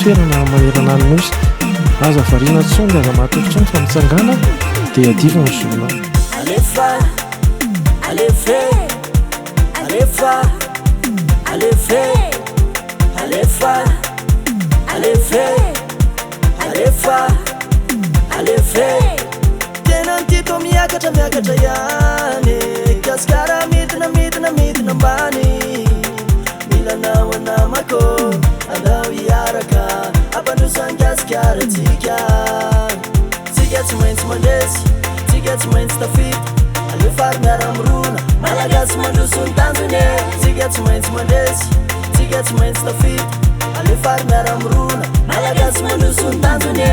toerana manerana anynosy aza varina tsondy aza mahatofotsony fa mitsangana dia adiva ny zona tena nytito miakatra miakatra ihany kasikara midina ambany milanao anamako andao iaraka apandrosangasikaratsika tsika tsy maintsy mandresy tsika tsy maintsy tafity alefary miara-mirona malagasy mandrosony tanjony tsika tsy maintsy mandresy tsika tsy maintsy tafity alefary miara-mirona malagasy mandrosony tanjony